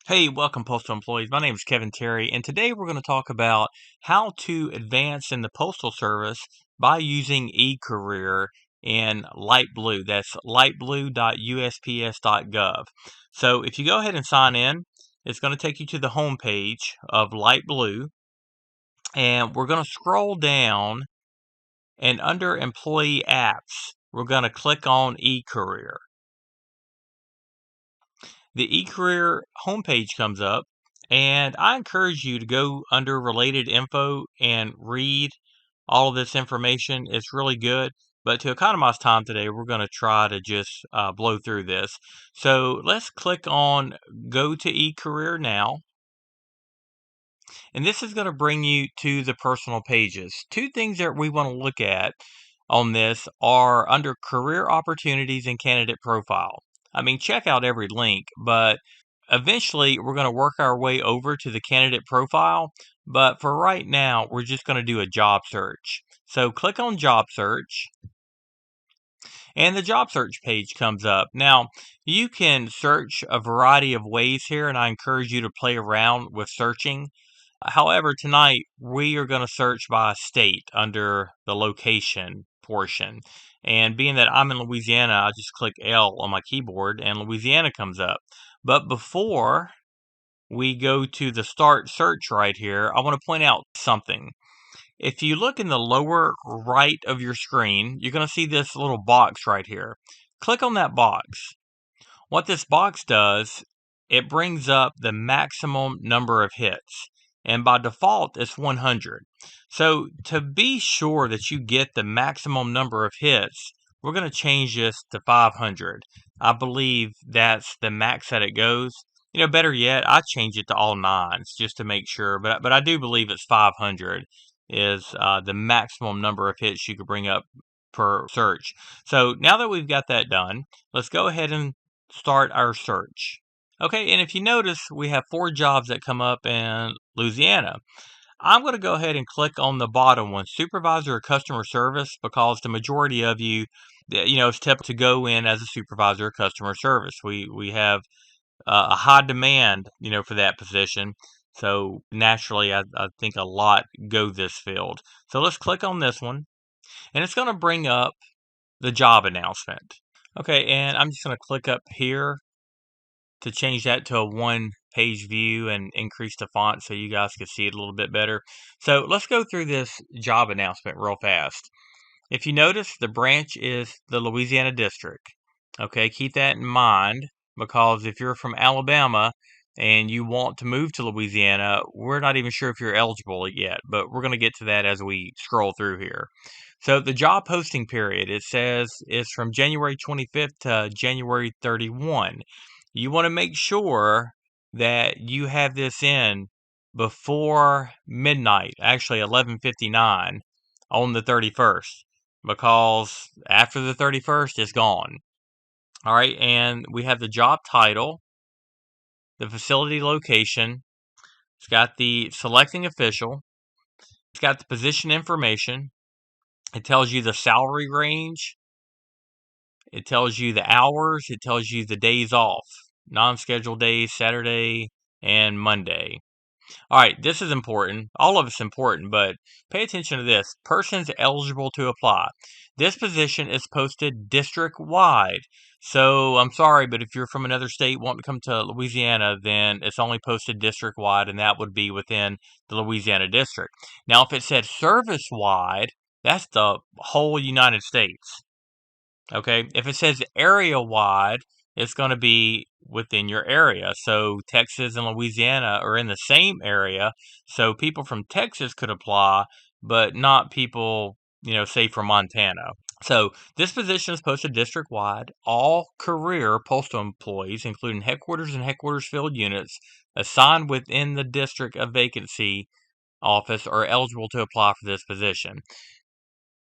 Hey, welcome, Postal Employees. My name is Kevin Terry, and today we're going to talk about how to advance in the Postal Service by using eCareer in light blue. That's lightblue.usps.gov. So if you go ahead and sign in, it's going to take you to the home page of light blue, and we're going to scroll down, and under Employee Apps, we're going to click on eCareer. The eCareer homepage comes up, and I encourage you to go under related info and read all of this information. It's really good. But to economize time today, we're going to try to just blow through this. So let's click on Go to eCareer now. And this is going to bring you to the personal pages. Two things that we want to look at on this are under Career Opportunities and Candidate Profile. I mean, check out every link, but eventually we're going to work our way over to the candidate profile. But for right now, we're just going to do a job search. So click on Job Search, and the job search page comes up. Now, you can search a variety of ways here, and I encourage you to play around with searching. However, tonight we are going to search by state under the location portion. And being that I'm in Louisiana, I just click L on my keyboard and Louisiana comes up. But before we go to the start search right here, I want to point out something. If you look in the lower right of your screen, you're going to see this little box right here. Click on that box. What this box does, it brings up the maximum number of hits. And by default, it's 100. So to be sure that you get the maximum number of hits, we're going to change this to 500. I believe that's the max that it goes. Better yet, I change it to all nines just to make sure. But I do believe it's 500 is the maximum number of hits you could bring up per search. So now that we've got that done, let's go ahead and start our search. Okay, and if you notice, we have 4 jobs that come up in Louisiana. I'm going to go ahead and click on the bottom one, supervisor or customer service, because the majority of you, it's typical to go in as a supervisor or customer service. We have a high demand, for that position. So naturally, I think a lot go this field. So let's click on this one, and it's going to bring up the job announcement. Okay, and I'm just going to click up here to change that to a one-page view and increase the font so you guys can see it a little bit better. So let's go through this job announcement real fast. If you notice, the branch is the Louisiana district. Okay, keep that in mind, because if you're from Alabama and you want to move to Louisiana, we're not even sure if you're eligible yet, but we're going to get to that as we scroll through here. So the job posting period, it says, is from January 25th to January 31. You want to make sure that you have this in before midnight, actually 11:59 on the 31st, because after the 31st it's gone. All right, and we have the job title, the facility location, it's got the selecting official, it's got the position information, it tells you the salary range, it tells you the hours, it tells you the days off, non-scheduled days, Saturday and Monday. All right, this is important. All of it's important, but pay attention to this. Persons eligible to apply. This position is posted district-wide. So I'm sorry, but if you're from another state wanting to come to Louisiana, then it's only posted district-wide, and that would be within the Louisiana district. Now, if it said service-wide, that's the whole United States. Okay, if it says area-wide, it's going to be within your area. So Texas and Louisiana are in the same area. So people from Texas could apply, but not people, say from Montana. So this position is posted district-wide. All career postal employees, including headquarters and headquarters filled units, assigned within the district of vacancy office are eligible to apply for this position.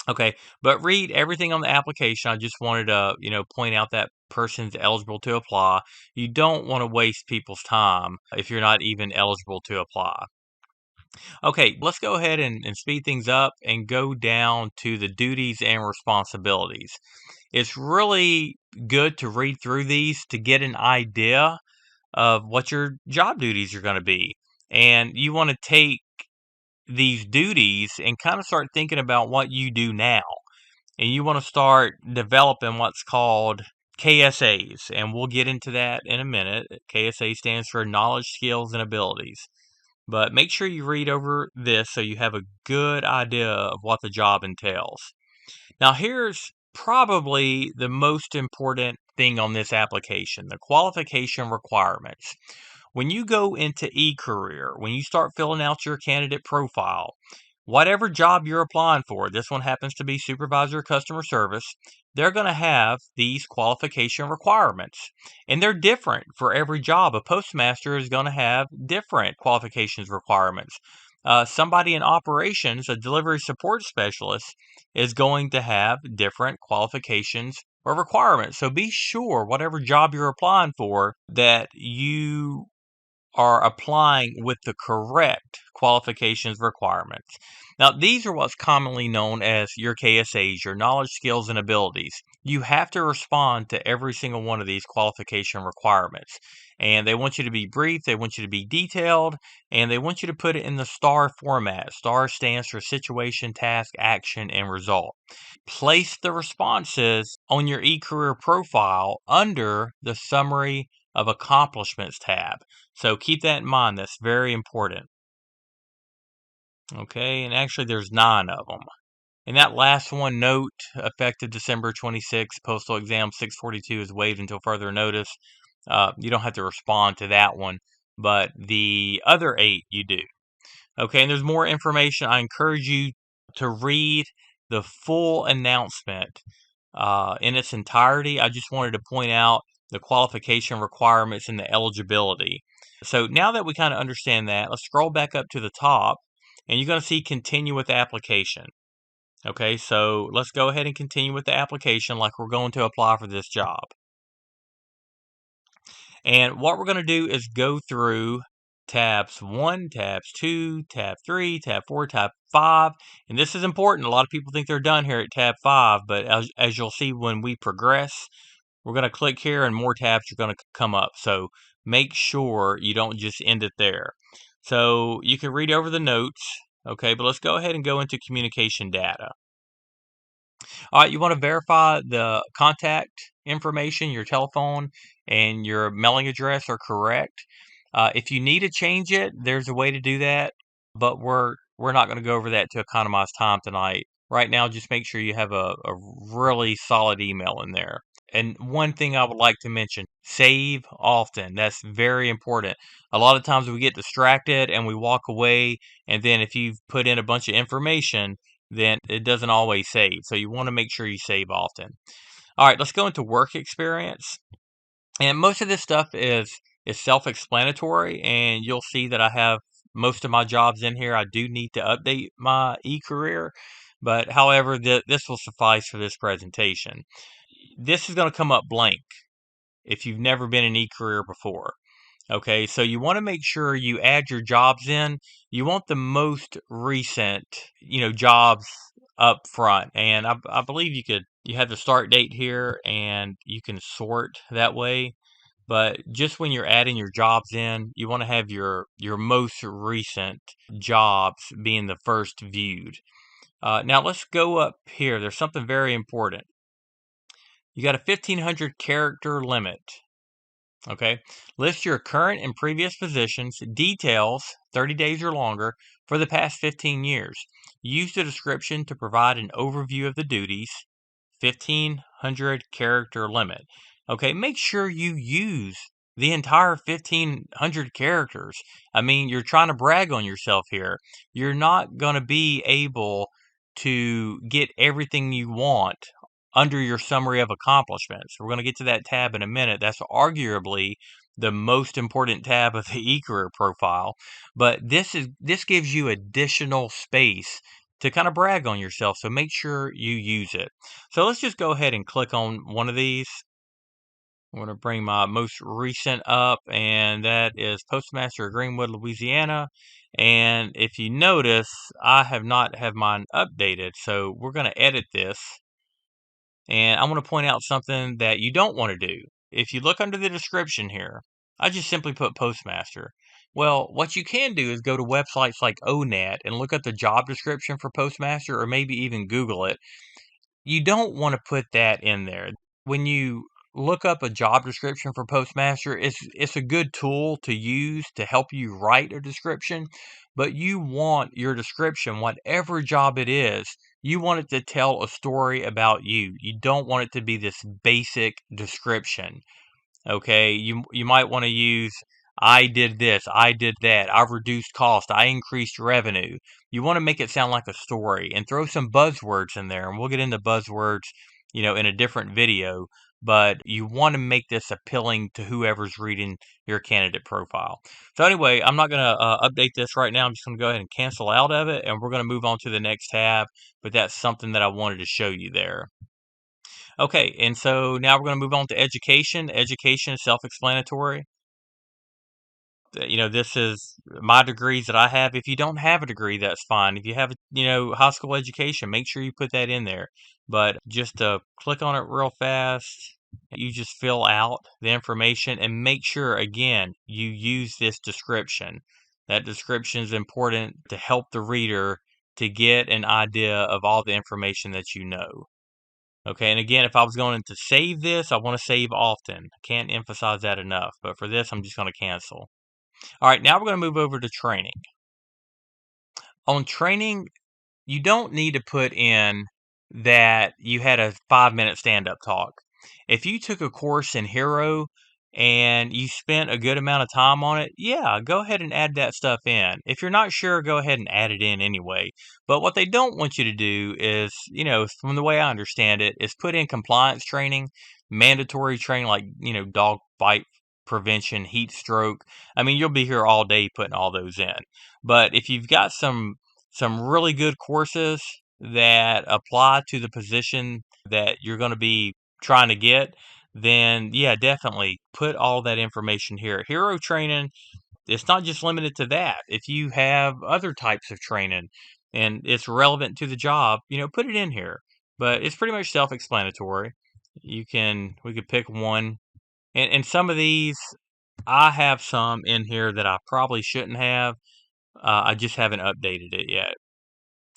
Okay, but read everything on the application. I just wanted to, point out that person's eligible to apply. You don't want to waste people's time if you're not even eligible to apply. Okay, let's go ahead and speed things up and go down to the duties and responsibilities. It's really good to read through these to get an idea of what your job duties are going to be. And you want to take these duties and kind of start thinking about what you do now. And you want to start developing what's called KSAs. And we'll get into that in a minute. KSA stands for knowledge, skills, and abilities. But make sure you read over this so you have a good idea of what the job entails. Now, here's probably the most important thing on this application, the qualification requirements. When you go into eCareer, when you start filling out your candidate profile, whatever job you're applying for, this one happens to be supervisor customer service, they're going to have these qualification requirements. And they're different for every job. A postmaster is going to have different qualifications requirements. Somebody in operations, a delivery support specialist, is going to have different qualifications or requirements. So be sure, whatever job you're applying for, that you are applying with the correct qualifications requirements. Now, these are what's commonly known as your KSAs, your knowledge, skills, and abilities. You have to respond to every single one of these qualification requirements. And they want you to be brief, they want you to be detailed, and they want you to put it in the STAR format. STAR stands for situation, task, action, and result. Place the responses on your eCareer profile under the Summary of Accomplishments tab. So keep that in mind. That's very important. Okay, and actually there's 9 of them. And that last one, note, effective December 26th, postal exam 642 is waived until further notice. You don't have to respond to that one, but the other 8 you do. Okay, and there's more information. I encourage you to read the full announcement in its entirety. I just wanted to point out the qualification requirements and the eligibility. So now that we kind of understand that, let's scroll back up to the top, and you're going to see continue with the application. Okay, so let's go ahead and continue with the application like we're going to apply for this job. And what we're going to do is go through tabs 1, tabs 2, tab 3, tab 4, tab 5. And this is important. A lot of people think they're done here at tab 5, but as you'll see when we progress, we're going to click here and more tabs are going to come up. So make sure you don't just end it there. So you can read over the notes, okay, but let's go ahead and go into communication data. All right, you want to verify the contact information, your telephone and your mailing address are correct. If you need to change it, there's a way to do that, but we're not going to go over that to economize time tonight. Right now, just make sure you have a really solid email in there. And one thing I would like to mention, save often. That's very important. A lot of times we get distracted and we walk away, and then if you've put in a bunch of information, then it doesn't always save. So you want to make sure you save often. All right, let's go into work experience. And most of this stuff is self-explanatory, and you'll see that I have most of my jobs in here. I do need to update my eCareer, but however, this will suffice for this presentation. This is going to come up blank if you've never been in eCareer before. Okay, so you want to make sure you add your jobs in. You want the most recent, jobs up front. And I believe you have the start date here and you can sort that way. But just when you're adding your jobs in, you want to have your most recent jobs being the first viewed. Now let's go up here. There's something very important. You got a 1,500 character limit. Okay. List your current and previous positions, details, 30 days or longer, for the past 15 years. Use the description to provide an overview of the duties. 1,500 character limit. Okay. Make sure you use the entire 1,500 characters. I mean, you're trying to brag on yourself here. You're not going to be able to get everything you want under your summary of accomplishments. We're going to get to that tab in a minute. That's arguably the most important tab of the eCareer profile, but this gives you additional space to kind of brag on yourself. So make sure you use it. So let's just go ahead and click on one of these. I'm going to bring my most recent up, and that is Postmaster of Greenwood, Louisiana. And if you notice, I have not have mine updated. So we're going to edit this. And I want to point out something that you don't want to do. If you look under the description here, I just simply put postmaster. Well, what you can do is go to websites like ONET and look up the job description for postmaster, or maybe even Google it. You don't want to put that in there. When you look up a job description for postmaster, it's a good tool to use to help you write a description, but you want your description, whatever job it is, you want it to tell a story about you. You don't want it to be this basic description. Okay, you might want to use I did this, I did that, I've reduced cost, I increased revenue. You want to make it sound like a story and throw some buzzwords in there, and we'll get into buzzwords, in a different video, but you want to make this appealing to whoever's reading your candidate profile. So anyway, I'm not going to update this right now. I'm just going to go ahead and cancel out of it, and we're going to move on to the next tab, but that's something that I wanted to show you there. Okay, and so now we're going to move on to education. Education is self-explanatory. This is my degrees that I have. If you don't have a degree, that's fine. If you have, high school education, make sure you put that in there. But just click on it real fast. You just fill out the information and make sure, again, you use this description. That description is important to help the reader to get an idea of all the information that you know. Okay, and again, if I was going to save this, I want to save often. I can't emphasize that enough. But for this, I'm just going to cancel. All right, now we're going to move over to training. On training, you don't need to put in that you had a 5-minute stand-up talk. If you took a course in Hero and you spent a good amount of time on it, yeah, go ahead and add that stuff in. If you're not sure, go ahead and add it in anyway. But what they don't want you to do is, from the way I understand it, is put in compliance training, mandatory training like, dog bite prevention, heat stroke. I mean, you'll be here all day putting all those in. But if you've got some really good courses that apply to the position that you're going to be trying to get, then yeah, definitely put all that information here. Hero training, it's not just limited to that. If you have other types of training and it's relevant to the job, put it in here. But it's pretty much self-explanatory. We could pick one. And some of these, I have some in here that I probably shouldn't have. I just haven't updated it yet.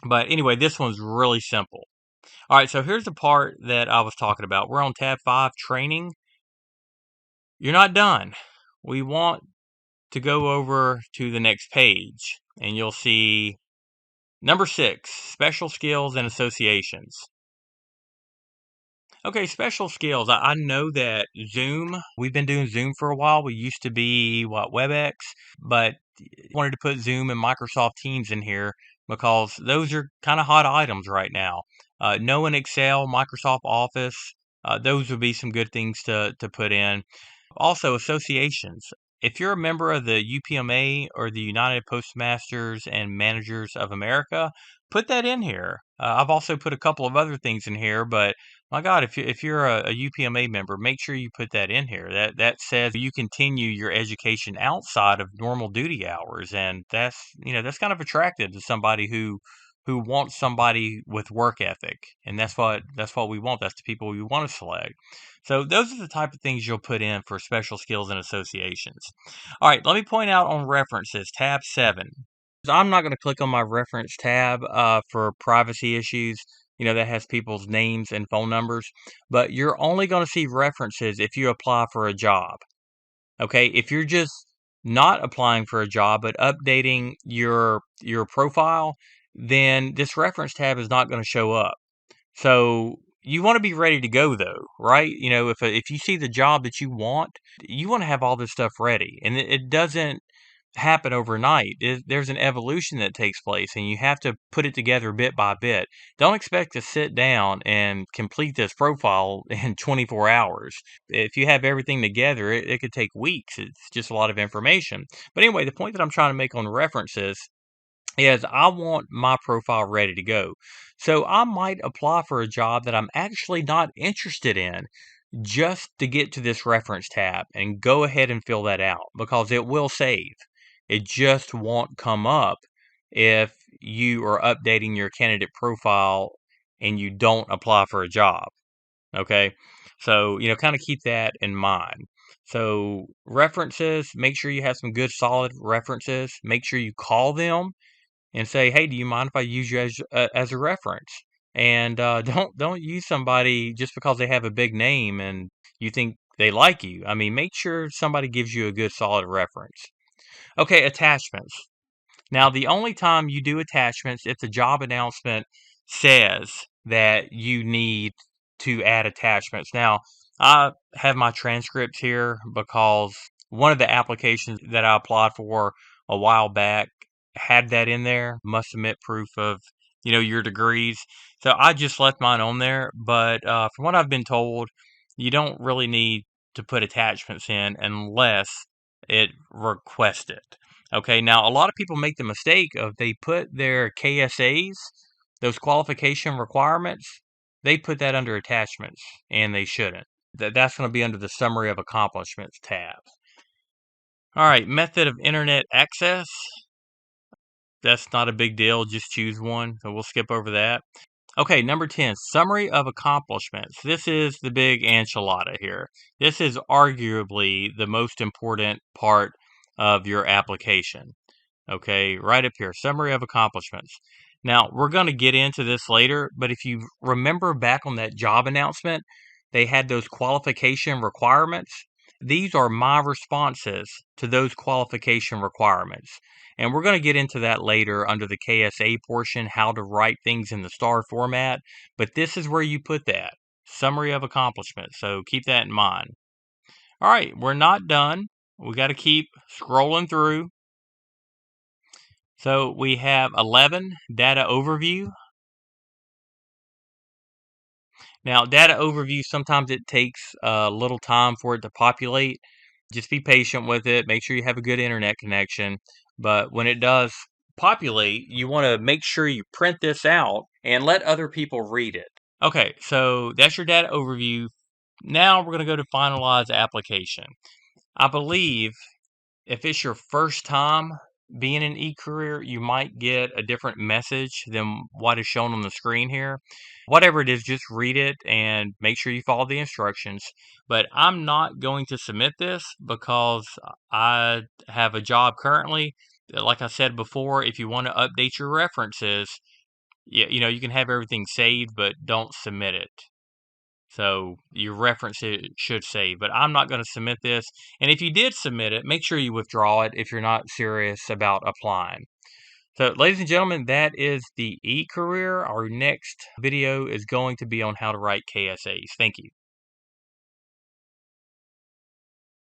But anyway, this one's really simple. All right, so here's the part that I was talking about. We're on tab 5, training. You're not done. We want to go over to the next page, and you'll see number 6, special skills and associations. Okay, special skills. I know that Zoom, we've been doing Zoom for a while. We used to be, WebEx, but wanted to put Zoom and Microsoft Teams in here because those are kind of hot items right now. Knowing Excel, Microsoft Office, those would be some good things to put in. Also, associations. If you're a member of the UPMA or the United Postmasters and Managers of America, put that in here. I've also put a couple of other things in here, but my God, if you're a UPMA member, make sure you put that in here. That says you continue your education outside of normal duty hours, and that's kind of attractive to somebody who wants somebody with work ethic, and that's what we want. That's the people we want to select. So those are the type of things you'll put in for special skills and associations. All right, let me point out on references, tab 7. I'm not going to click on my reference tab for privacy issues. That has people's names and phone numbers, but you're only going to see references if you apply for a job. Okay, if you're just not applying for a job but updating your profile, then this reference tab is not going to show up. So you want to be ready to go though, right? If you see the job that you want to have all this stuff ready, and it doesn't happen overnight. There's an evolution that takes place, and you have to put it together bit by bit. Don't expect to sit down and complete this profile in 24 hours. If you have everything together, it could take weeks. It's just a lot of information. But anyway, the point that I'm trying to make on references is I want my profile ready to go. So I might apply for a job that I'm actually not interested in just to get to this reference tab and go ahead and fill that out because it will save. It just won't come up if you are updating your candidate profile and you don't apply for a job. Okay. So, kind of keep that in mind. So references, make sure you have some good solid references. Make sure you call them and say, "Hey, do you mind if I use you as a reference?" And don't use somebody just because they have a big name and you think they like you. I mean, make sure somebody gives you a good solid reference. Okay, attachments. Now, the only time you do attachments if the job announcement says that you need to add attachments. Now, I have my transcripts here because one of the applications that I applied for a while back had that in there, must submit proof of, your degrees. So I just left mine on there. But from what I've been told, you don't really need to put attachments in unless it requests it. Okay, now a lot of people make the mistake of they put their KSAs, those qualification requirements, they put that under attachments, and they shouldn't. That's going to be under the summary of accomplishments tab. All right, method of internet access. That's not a big deal. Just choose one. So we'll skip over that. Okay, number 10, summary of accomplishments. This is the big enchilada here. This is arguably the most important part of your application. Okay, right up here, summary of accomplishments. Now, we're going to get into this later, but if you remember back on that job announcement, they had those qualification requirements. These are my responses to those qualification requirements. And we're going to get into that later under the KSA portion, how to write things in the star format. But this is where you put that summary of accomplishments. So keep that in mind. All right, we're not done. We got to keep scrolling through. So we have 11, data overview. Now, data overview, sometimes it takes a little time for it to populate. Just be patient with it. Make sure you have a good internet connection. But when it does populate, you want to make sure you print this out and let other people read it. Okay, so that's your data overview. Now we're going to go to finalize application. I believe if it's your first time being in eCareer, you might get a different message than what is shown on the screen here. Whatever it is, just read it and make sure you follow the instructions. But I'm not going to submit this because I have a job currently. Like I said before, if you want to update your references, you can have everything saved, but don't submit it. So your reference should save, but I'm not going to submit this. And if you did submit it, make sure you withdraw it if you're not serious about applying. So ladies and gentlemen, that is the eCareer. Our next video is going to be on how to write KSAs. Thank you.